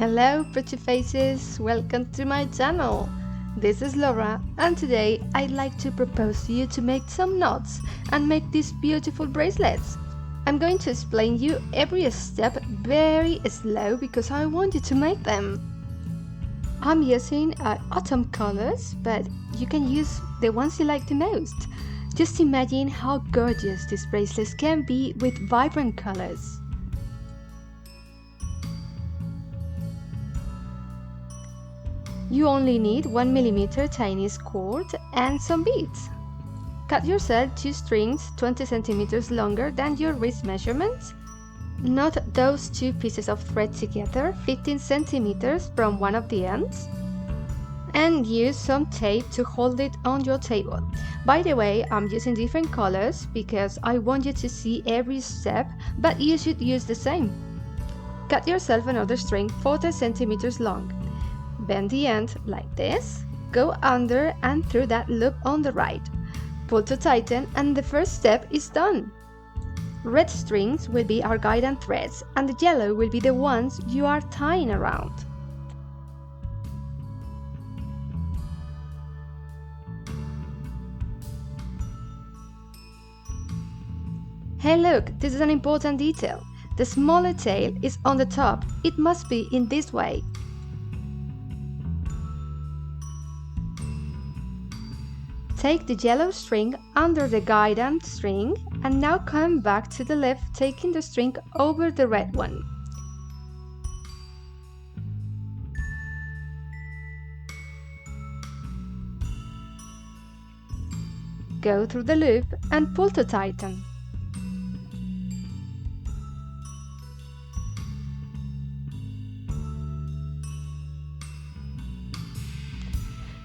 Hello pretty faces, welcome to my channel. This is Laura and today I'd like to propose to you to make some knots and make these beautiful bracelets. I'm going to explain you every step very slow because I want you to make them. I'm using autumn colors, but you can use the ones you like the most. Just imagine how gorgeous these bracelets can be with vibrant colors. You only need 1mm Chinese cord and some beads. Cut yourself 2 strings 20 cm longer than your wrist measurement. Knot those 2 pieces of thread together 15 cm from one of the ends. And use some tape to hold it on your table. By the way, I'm using different colors because I want you to see every step, but you should use the same. Cut yourself another string 40 cm long. Bend the end like this, go under and through that loop on the right. Pull to tighten and the first step is done. Red strings will be our guidance threads and the yellow will be the ones you are tying around. Hey look, this is an important detail. The smaller tail is on the top, it must be in this way. Take the yellow string under the guidance string and now come back to the left, taking the string over the red one. Go through the loop and pull to tighten.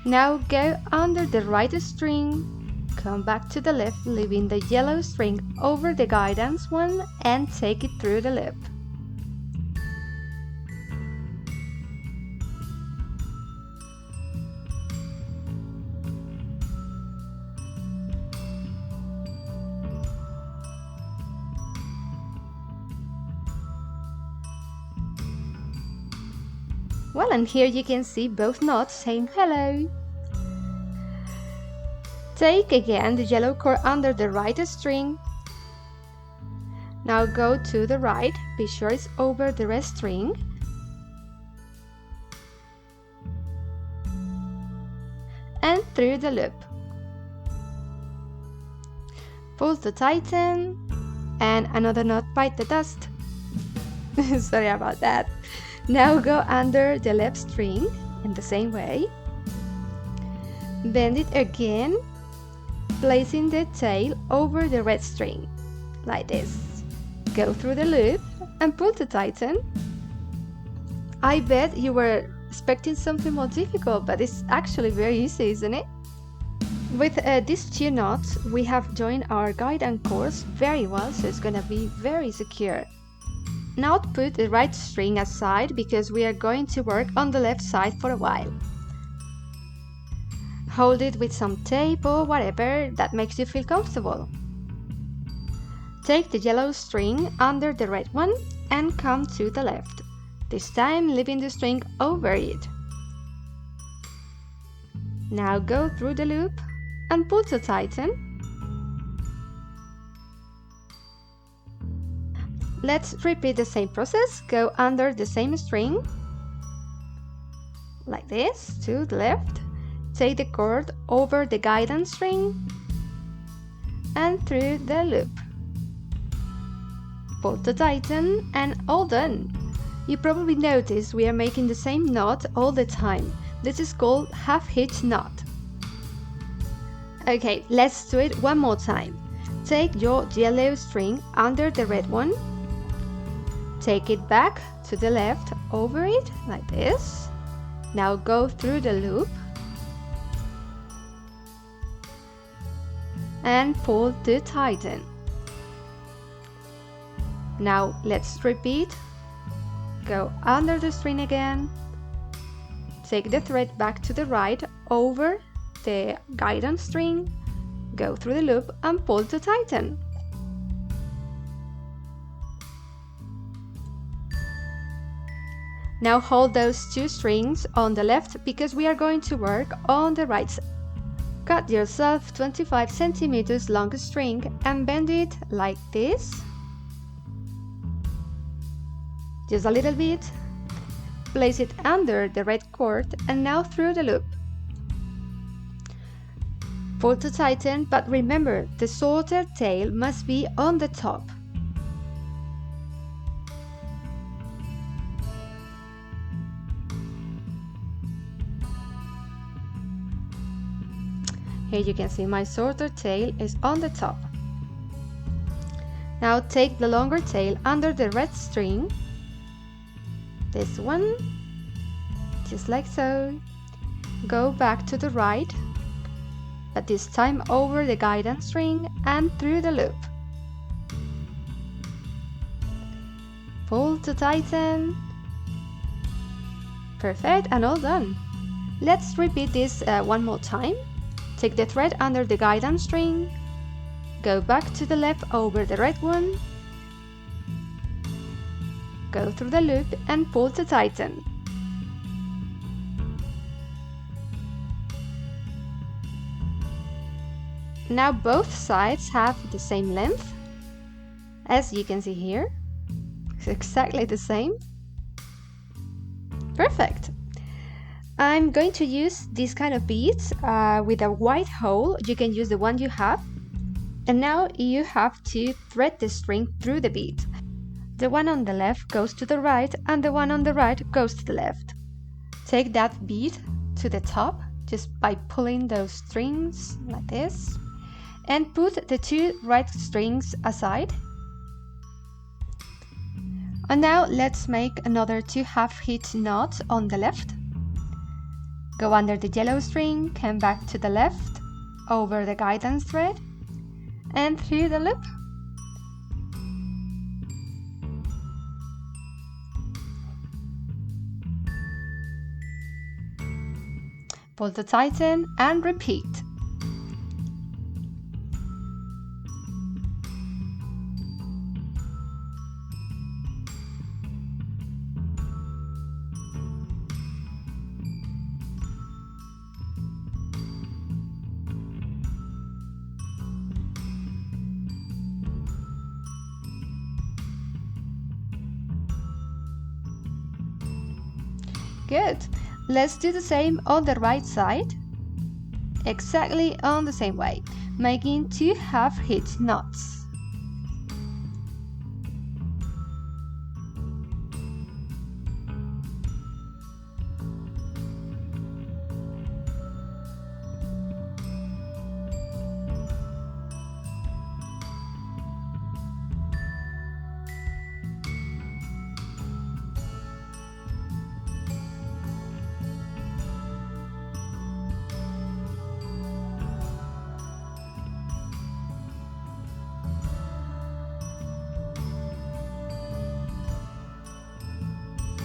Now go under the right string, come back to the left, leaving the yellow string over the guidance one and take it through the loop. Well, and here you can see both knots saying hello. Take again the yellow cord under the right string. Now go to the right, be sure it's over the red string. And through the loop. Pull to tighten and another knot bite the dust. Sorry about that. Now go under the left string in the same way. Bend it again, placing the tail over the red string, like this. Go through the loop and pull to tighten. I bet you were expecting something more difficult, but it's actually very easy, isn't it? With these 2 knots, we have joined our guidance cords very well, so it's gonna be very secure. Now put the right string aside because we are going to work on the left side for a while. Hold it with some tape or whatever that makes you feel comfortable. Take the yellow string under the red one and come to the left, this time leaving the string over it. Now go through the loop and pull to tighten. Let's repeat the same process. Go under the same string, like this, to the left. Take the cord over the guidance string and through the loop. Pull to tighten and all done. You probably noticed we are making the same knot all the time. This is called half hitch knot. Okay, let's do it one more time. Take your yellow string under the red one. Take it back to the left over it, like this. Now go through the loop and pull to tighten. Now let's repeat. Go under the string again. Take the thread back to the right over the guidance string. Go through the loop and pull to tighten. Now hold those 2 strings on the left because we are going to work on the right side. Cut yourself 25 centimeters long string and bend it like this. Just a little bit. Place it under the red cord and now through the loop. Pull to tighten, but remember the shorter tail must be on the top. Here you can see my shorter tail is on the top. Now take the longer tail under the red string, this one, just like so. Go back to the right, but this time over the guidance string and through the loop. Pull to tighten. Perfect, and all done. Let's repeat this one more time. Take the thread under the guidance string, go back to the left over the red one, go through the loop and pull to tighten. Now both sides have the same length, as you can see here. It's exactly the same. Perfect. I'm going to use this kind of beads with a white hole. You can use the one you have. And now you have to thread the string through the bead. The one on the left goes to the right and the one on the right goes to the left. Take that bead to the top just by pulling those strings like this and put the 2 right strings aside. And now let's make another 2 half hitch knots on the left. Go under the yellow string, come back to the left, over the guidance thread, and through the loop. Pull to tighten and repeat. Good. Let's do the same on the right side, exactly on the same way, making 2 half hitch knots.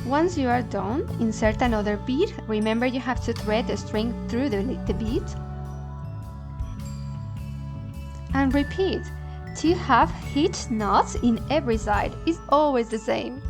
Once you are done, insert another bead. Remember you have to thread the string through the bead. And repeat. 2 half hitch knots in every side is always the same.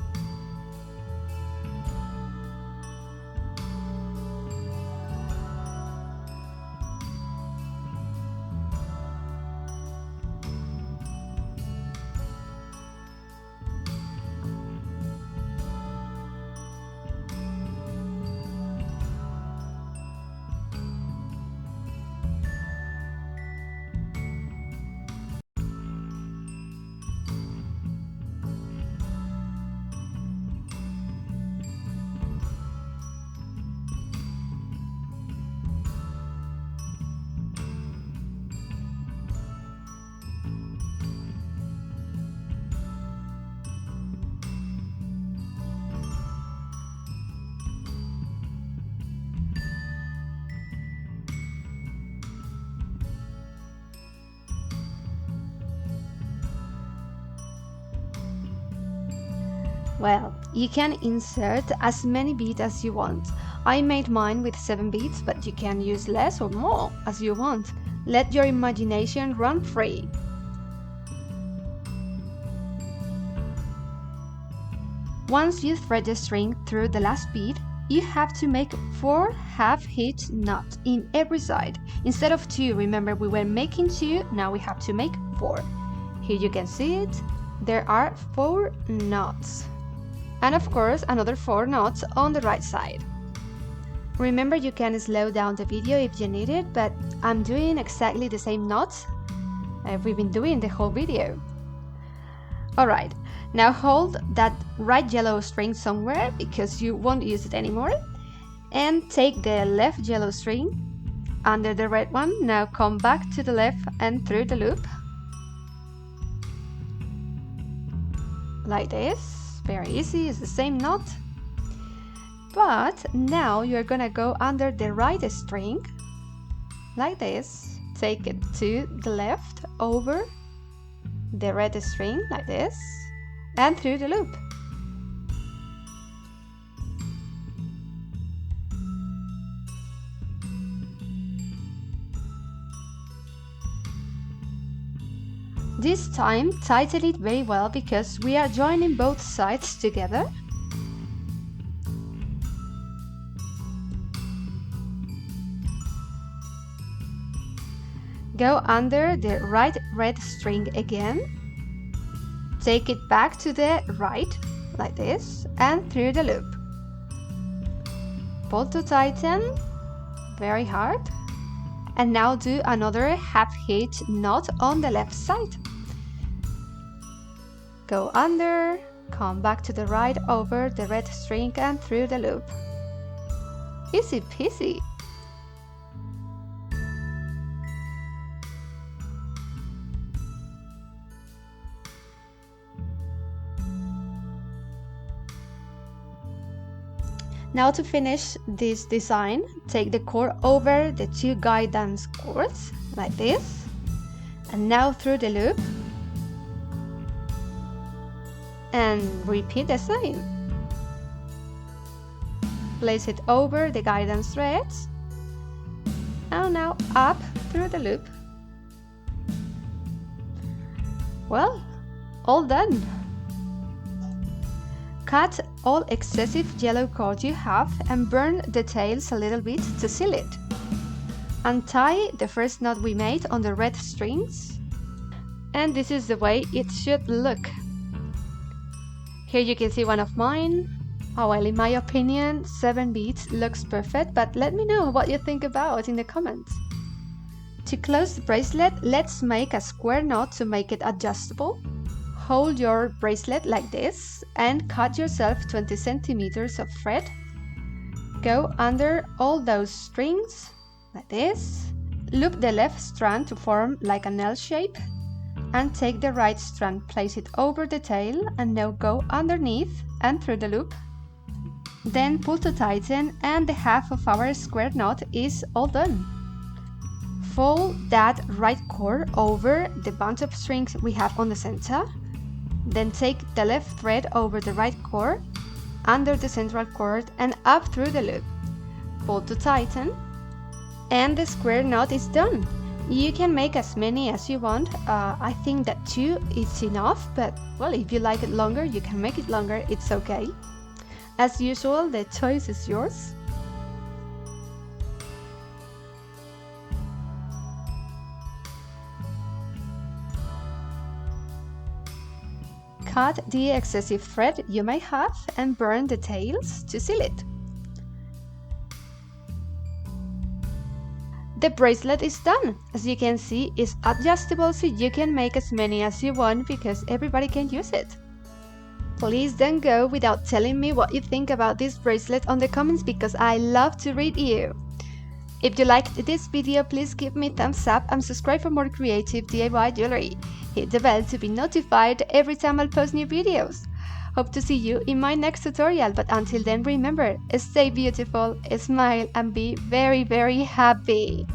Well, you can insert as many beads as you want. I made mine with 7 beads, but you can use less or more as you want. Let your imagination run free. Once you thread the string through the last bead, you have to make 4 half-hitch knots in every side. Instead of 2, remember we were making 2, now we have to make 4. Here you can see it, there are 4 knots. And of course another 4 knots on the right side. Remember you can slow down the video if you need it, but I'm doing exactly the same knots we've been doing the whole video. Alright, now hold that right yellow string somewhere because you won't use it anymore, and take the left yellow string under the red one. Now come back to the left and through the loop like this. Very easy, it's the same knot, but now you're gonna go under the right string like this, take it to the left over the red string like this and through the loop. This time tighten it very well because we are joining both sides together. Go under the right red string again, take it back to the right like this and through the loop. Pull to tighten very hard, and now do another half-hitch knot on the left side. Go under, come back to the right over the red string and through the loop. Easy peasy. Now to finish this design, take the cord over the 2 guidance cords like this, and now through the loop, and repeat the same. Place it over the guidance threads, and now up through the loop. Well, all done. Cut all excessive yellow cord you have and burn the tails a little bit to seal it. Untie the first knot we made on the red strings, and this is the way it should look. Here you can see one of mine. Oh, well, in my opinion, 7 beads looks perfect, but let me know what you think about in the comments. To close the bracelet, let's make a square knot to make it adjustable. Hold your bracelet like this and cut yourself 20 centimeters of thread. Go under all those strings like this. Loop the left strand to form like an L shape, and take the right strand, place it over the tail, and now go underneath and through the loop. Then pull to tighten, and the half of our square knot is all done. Fold that right cord over the bunch of strings we have on the center. Then take the left thread over the right cord, under the central cord, and up through the loop. Pull to tighten, and the square knot is done. You can make as many as you want. I think that 2 is enough, but well, if you like it longer, you can make it longer, it's okay. As usual, the choice is yours. Cut the excessive thread you may have and burn the tails to seal it. The bracelet is done. As you can see, it's adjustable, so you can make as many as you want because everybody can use it. Please don't go without telling me what you think about this bracelet on the comments because I love to read you. If you liked this video, please give me a thumbs up and subscribe for more creative DIY jewelry. Hit the bell to be notified every time I post new videos. Hope to see you in my next tutorial, but until then remember, stay beautiful, smile and be very, very happy.